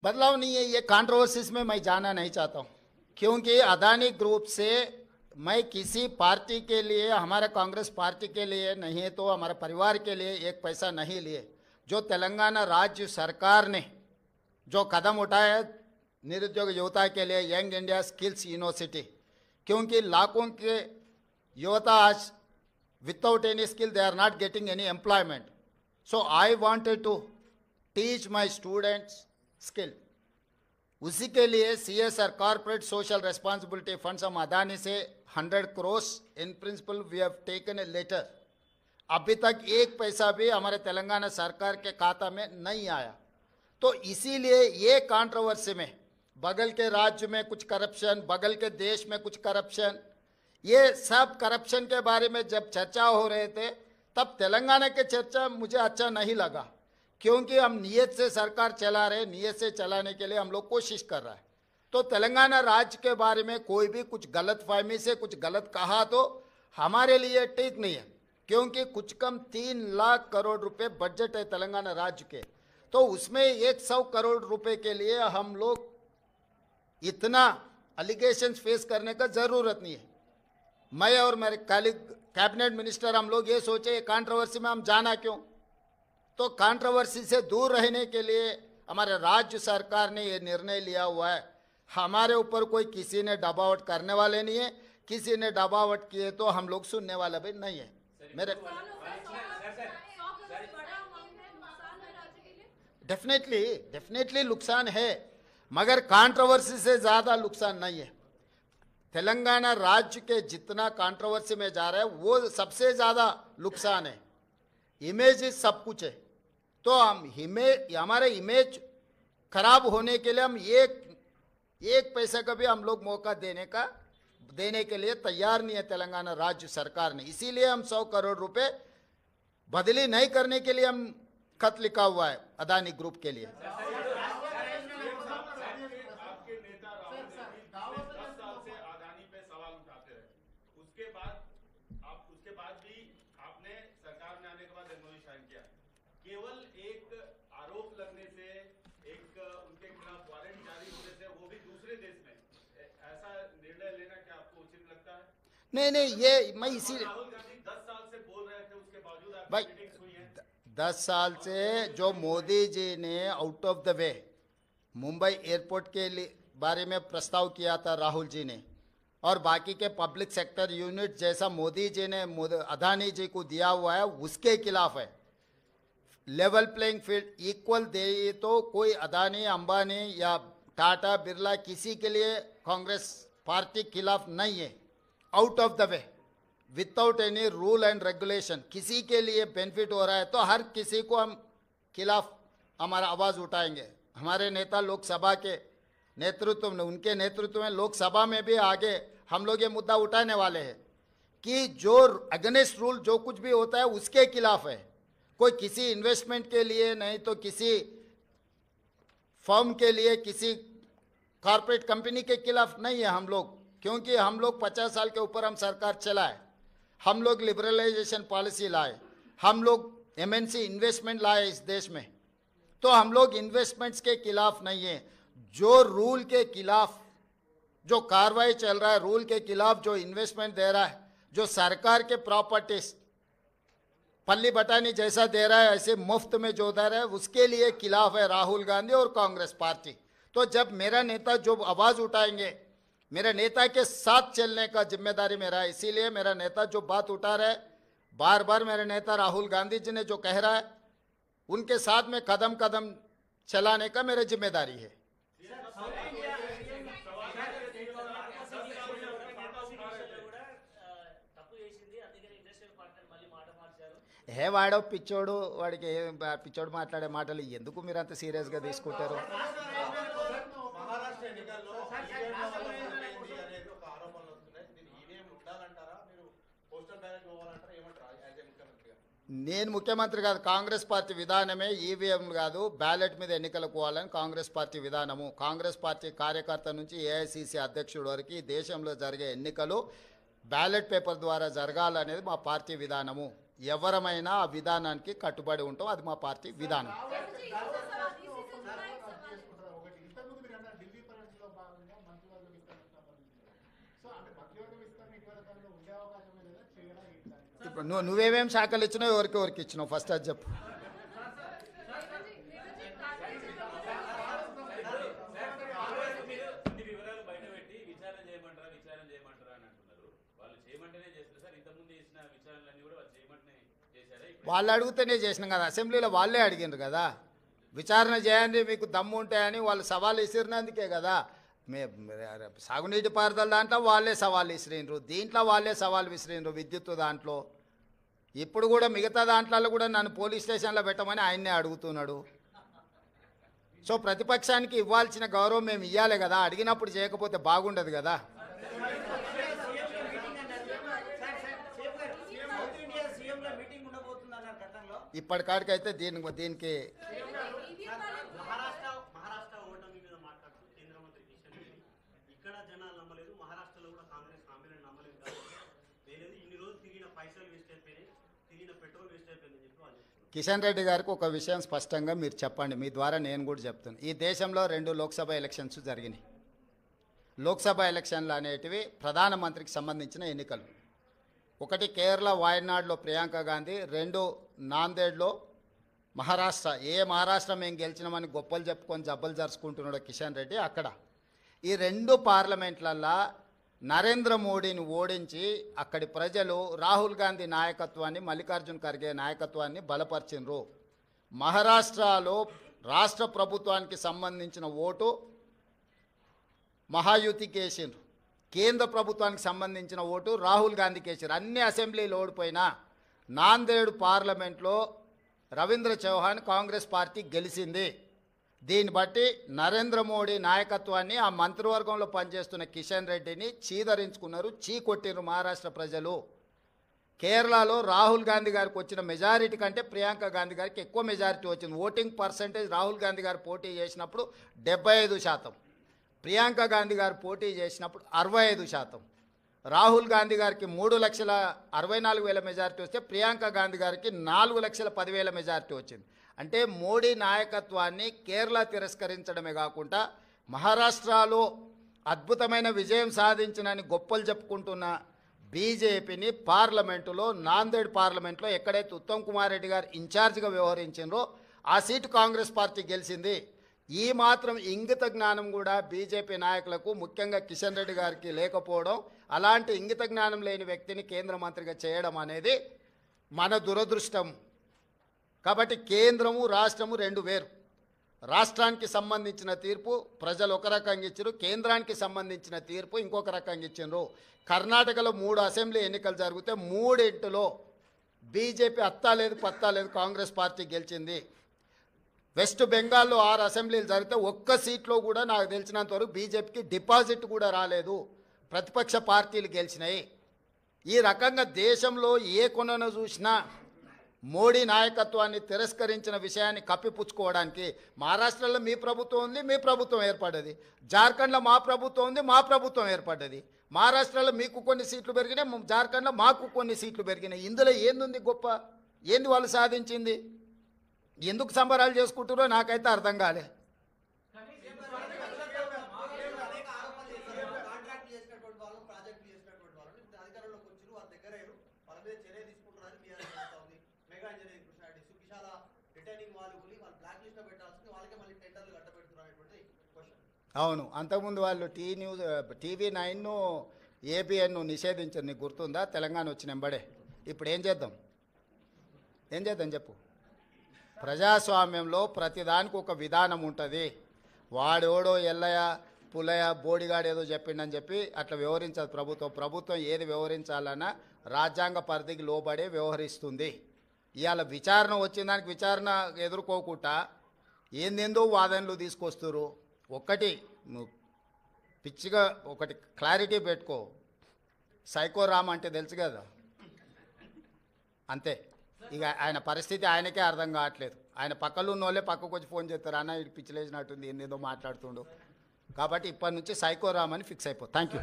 बदलाव नहीं है, ये कंट्रोवर्सीज में मैं जाना नहीं चाहता हूँ, क्योंकि अदानी ग्रुप से मैं किसी पार्टी के लिए, हमारे कांग्रेस पार्टी के लिए नहीं है तो हमारे परिवार के लिए एक पैसा नहीं लिए। जो तेलंगाना राज्य सरकार ने जो कदम उठाया है निरुद्योग युवता के लिए, यंग इंडिया स्किल्स यूनिवर्सिटी, क्योंकि लाखों के युवता आज without any skill they are not getting any employment. So I wanted to teach my students skill. उसी के लिए CSR corporate social responsibility funds हम अदानी से 100 crore in principle we have taken a letter. अभी तक एक पैसा भी हमारे तेलंगाना सरकार के खाता में नहीं आया। तो इसीलिए ये कंट्रोवर्सी में बगल के राज्य में कुछ करप्शन, बगल के देश में कुछ करप्शन, ये सब करप्शन के बारे में जब चर्चा हो रहे थे तब तेलंगाना के चर्चा मुझे अच्छा नहीं लगा, क्योंकि हम नियत से सरकार चला रहे, नियत से चलाने के लिए हम लोग कोशिश कर रहा है। तो तेलंगाना राज्य के बारे में कोई भी कुछ गलत फहमी से कुछ गलत कहा तो हमारे लिए ठीक नहीं है, क्योंकि कुछ कम 3 लाख करोड़ रुपए बजट है तेलंगाना राज्य के। तो उसमें 100 करोड़ रुपए के लिए हम लोग इतना अलिगेशन फेस करने का जरूरत नहीं है। मैं और मेरे कलीग कैबिनेट मिनिस्टर हम लोग ये सोचे कंट्रोवर्सी में हम जाना क्यों। तो कंट्रोवर्सी से दूर रहने के लिए हमारे राज्य सरकार ने ये निर्णय लिया हुआ है। हमारे ऊपर कोई किसी ने दबावट करने वाले नहीं है, किसी ने दबावट किए तो हम लोग सुनने वाले भी नहीं है। मेरे डेफिनेटली नुकसान है, मगर कंट्रोवर्सी से ज़्यादा नुकसान नहीं है। तेलंगाना राज्य के जितना कंट्रोवर्सी में जा रहा है वो सबसे ज़्यादा नुकसान है। इमेज सब कुछ है, तो हम हमारे इमेज खराब होने के लिए हम एक पैसा का भी हम लोग मौका देने के लिए तैयार नहीं है तेलंगाना राज्य सरकार ने। इसीलिए हम 100 करोड़ रुपए बदली नहीं करने के लिए हम खत लिखा हुआ है अदानी ग्रुप के लिए। केवल एक आरोप लगने से, एक उनके खिलाफ वारंट जारी होने से, वो भी दूसरे देश में, ऐसा निर्णय लेना क्या आपको उचित लगता है? नहीं, ये मैं इसी राहुल गांधी 10 साल से बोल रहे थे, उसके बावजूद भाई आपकी मीटिंग्स हुई है। 10 साल से जो मोदी जी ने out of the way Mumbai airport के लिए बारे में प्रस्ताव किया था राहुल जी ने, और बाकी के पब्लिक सेक्टर यूनिट जैसा मोदी जी ने अदानी जी को दिया हुआ है, उसके खिलाफ है। लेवल प्लेइंग फील्ड इक्वल दे तो कोई अदानी, अंबानी या टाटा, बिरला किसी के लिए कांग्रेस पार्टी खिलाफ नहीं है। Out of the way without any rule and regulation किसी के लिए बेनिफिट हो रहा है तो हर किसी को हम खिलाफ हमारा आवाज़ उठाएंगे। हमारे नेता लोकसभा के नेतृत्व में, उनके नेतृत्व में लोकसभा में भी आगे हम लोग ये मुद्दा उठाने वाले हैं कि जो अगेंस्ट रूल जो कुछ भी होता है उसके खिलाफ है। कोई किसी इन्वेस्टमेंट के लिए नहीं तो किसी फर्म के लिए, किसी कॉर्पोरेट कंपनी के खिलाफ नहीं है हम लोग, क्योंकि हम लोग 50 साल के ऊपर हम सरकार चलाए, हम लोग लिबरलाइजेशन पॉलिसी लाए, हम लोग MNC इन्वेस्टमेंट लाए इस देश में। तो हम लोग इन्वेस्टमेंट्स के खिलाफ नहीं है। जो रूल के खिलाफ जो कार्रवाई चल रहा है, रूल के खिलाफ जो इन्वेस्टमेंट दे रहा है, जो सरकार के प्रॉपर्टीज पल्ली बटानी जैसा दे रहा है, ऐसे मुफ्त में जो दे रहा है, उसके लिए खिलाफ है राहुल गांधी और कांग्रेस पार्टी। तो जब मेरा नेता जो आवाज़ उठाएंगे, मेरे नेता के साथ चलने का जिम्मेदारी मेरा है। इसीलिए मेरा नेता जो बात उठा रहा है, बार बार मेरे नेता राहुल गांधी जी ने जो कह रहा है, उनके साथ में कदम कदम चलाने का मेरा जिम्मेदारी है। హే వాడో పిచ్చోడు, వాడికి పిచ్చోడు మాట్లాడే మాటలు ఎందుకు మీరు అంత సీరియస్గా తీసుకుంటారు? నేను ముఖ్యమంత్రి కాదు, కాంగ్రెస్ పార్టీ విధానమే ఈవీఎం కాదు, బ్యాలెట్ మీద ఎన్నికలకు పోవాలని కాంగ్రెస్ పార్టీ విధానము. కాంగ్రెస్ పార్టీ కార్యకర్త నుంచి ఏఐసిసి అధ్యక్షుడి వరకు ఈ దేశంలో జరిగే ఎన్నికలు బ్యాలెట్ పేపర్ ద్వారా జరగాలనేది మా పార్టీ విధానము. ఎవరమైనా ఆ విధానానికి కట్టుబడి ఉంటాం, అది మా పార్టీ విధానం. నువ్వేమేం శాఖలు ఇచ్చినావు, ఎవరికి ఇచ్చినావు ఫస్ట్ అది చెప్పు. వాళ్ళు అడిగితేనే చేసినాం కదా, అసెంబ్లీలో వాళ్ళే అడిగినారు కదా, విచారణ చేయండి మీకు దమ్ము ఉంటాయని వాళ్ళు సవాల్ విసిరినందుకే కదా. సాగునీటి పారుదల దాంట్లో వాళ్ళే సవాల్ విసిరినరు, దీంట్లో వాళ్ళే సవాల్ విసిరినరు, విద్యుత్ దాంట్లో. ఇప్పుడు కూడా మిగతా దాంట్లో కూడా నన్ను పోలీస్ స్టేషన్లో పెట్టమని ఆయన్నే అడుగుతున్నాడు. సో ప్రతిపక్షానికి ఇవ్వాల్సిన గౌరవం మేము ఇవ్వాలి కదా, అడిగినప్పుడు చేయకపోతే బాగుండదు కదా. ఇప్పటికాడికైతే దీనికి కిషన్ రెడ్డి గారికి ఒక విషయం స్పష్టంగా మీరు చెప్పండి, మీ ద్వారా నేను కూడా చెప్తాను. ఈ దేశంలో 2 లోక్సభ ఎలక్షన్స్ జరిగినాయి. లోక్సభ ఎలక్షన్లు అనేటివి ప్రధానమంత్రికి సంబంధించిన ఎన్నికలు. ఒకటి కేరళ వాయనాడ్లో ప్రియాంక గాంధీ, 2 నాందేడ్లో మహారాష్ట్ర. మహారాష్ట్ర మేము గెలిచినామని గొప్పలు చెప్పుకొని జబ్బలు జరుచుకుంటున్నాడు కిషన్ రెడ్డి అక్కడ. ఈ 2 పార్లమెంట్లల్లో నరేంద్ర మోడీని ఓడించి అక్కడి ప్రజలు రాహుల్ గాంధీ నాయకత్వాన్ని, మల్లికార్జున్ ఖర్గే నాయకత్వాన్ని బలపరిచినరు. మహారాష్ట్రలో రాష్ట్ర ప్రభుత్వానికి సంబంధించిన ఓటు మహాయుతికి వేసిండ్రు, కేంద్ర ప్రభుత్వానికి సంబంధించిన ఓటు రాహుల్ గాంధీకి వేసారు. అన్ని అసెంబ్లీలు ఓడిపోయినా నాందేడ్ పార్లమెంట్లో రవీంద్ర చౌహాన్ కాంగ్రెస్ పార్టీ గెలిచింది. దీన్ని బట్టి నరేంద్ర మోడీ నాయకత్వాన్ని, ఆ మంత్రివర్గంలో పనిచేస్తున్న కిషన్ రెడ్డిని చీదరించుకున్నారు, చీకొట్టిరు మహారాష్ట్ర ప్రజలు. కేరళలో రాహుల్ గాంధీ గారికి వచ్చిన మెజారిటీ కంటే ప్రియాంక గాంధీ గారికి ఎక్కువ మెజారిటీ వచ్చింది. ఓటింగ్ పర్సంటేజ్ రాహుల్ గాంధీ గారు పోటీ చేసినప్పుడు 75%, ప్రియాంక గాంధీ గారు పోటీ చేసినప్పుడు 65%. రాహుల్ గాంధీ గారికి 3,64,000 మెజారిటీ వస్తే ప్రియాంక గాంధీ గారికి 4,10,000 మెజారిటీ వచ్చింది. అంటే మోడీ నాయకత్వాన్ని కేరళ తిరస్కరించడమే కాకుండా మహారాష్ట్రలో అద్భుతమైన విజయం సాధించినని గొప్పలు చెప్పుకుంటున్న బీజేపీని పార్లమెంటులో, నాందేడ్ పార్లమెంట్లో ఎక్కడైతే ఉత్తమ్ కుమార్ రెడ్డి గారు ఇన్ఛార్జిగా వ్యవహరించారో ఆ సీటు కాంగ్రెస్ పార్టీ గెలిచింది. ఈ మాత్రం ఇంగిత జ్ఞానం కూడా బీజేపీ నాయకులకు, ముఖ్యంగా కిషన్ రెడ్డి గారికి లేకపోవడం, అలాంటి ఇంగిత జ్ఞానం లేని వ్యక్తిని కేంద్ర మంత్రిగా చేయడం అనేది మన దురదృష్టం. కాబట్టి కేంద్రము రాష్ట్రము 2 వేరు. రాష్ట్రానికి సంబంధించిన తీర్పు ప్రజలు ఒక రకంగా ఇచ్చారు, కేంద్రానికి సంబంధించిన తీర్పు ఇంకొక రకంగా ఇచ్చారు. కర్ణాటకలో 3 అసెంబ్లీ ఎన్నికలు జరిగితే 3 బీజేపీ అత్తా లేదు పత్తా లేదు కాంగ్రెస్ పార్టీ గెలిచింది. వెస్ట్ బెంగాల్లో 6 అసెంబ్లీలు జరిగితే ఒక్క సీట్లో కూడా నాకు తెలిసినంత వరకు బీజేపీకి డిపాజిట్ కూడా రాలేదు, ప్రతిపక్ష పార్టీలు గెలిచినాయి. ఈ రకంగా దేశంలో ఏ కొనను చూసినా మోడీ నాయకత్వాన్ని తిరస్కరించిన విషయాన్ని కప్పిపుచ్చుకోవడానికి మహారాష్ట్రలో మీ ప్రభుత్వం ఉంది, మీ ప్రభుత్వం ఏర్పడ్డది. జార్ఖండ్లో మా ప్రభుత్వం ఉంది, మా ప్రభుత్వం ఏర్పడ్డది. మహారాష్ట్రలో మీకు కొన్ని సీట్లు పెరిగినాయి, జార్ఖండ్లో మాకు కొన్ని సీట్లు పెరిగినాయి. ఇందులో ఏంది గొప్ప, ఏంది వాళ్ళు సాధించింది, ఎందుకు సంబరాలు చేసుకుంటారో నాకైతే అర్థం కాలే. అవును, అంతకుముందు వాళ్ళు TV9 ABN నిషేధించారు, నీకు గుర్తుందా? తెలంగాణ వచ్చిన వెంబడే. ఇప్పుడు ఏం చేద్దాం చెప్పు. ప్రజాస్వామ్యంలో ప్రతిదానికి ఒక విధానం ఉంటుంది. వాడోడో ఎల్లయ్య పుల్లయ్య బోడిగాడు ఏదో చెప్పిండని చెప్పి అట్లా వ్యవహరించదు ప్రభుత్వం. ప్రభుత్వం ఏది వ్యవహరించాలన్నా రాజ్యాంగ పరిధికి లోబడే వ్యవహరిస్తుంది. ఇవాళ విచారణ వచ్చిన దానికి విచారణ ఎదుర్కోకుండా ఏందేందో వాదనలు తీసుకొస్తారు. ఒకటి పిచ్చిగా ఒకటి క్లారిటీ పెట్టుకో, సైకో రామ్ అంటే తెలుసు కదా, అంతే. ఇక ఆయన పరిస్థితి ఆయనకే అర్థం కావట్లేదు. ఆయన పక్కలో ఉన్న వాళ్ళే పక్కకు వచ్చి ఫోన్ చేస్తారు, అన్న ఇది పిచ్చిలేసినట్టుంది, ఏందేదో మాట్లాడుతుండు. కాబట్టి ఇప్పటి నుంచి సైకో రామ్ అని ఫిక్స్ అయిపో. Thank you.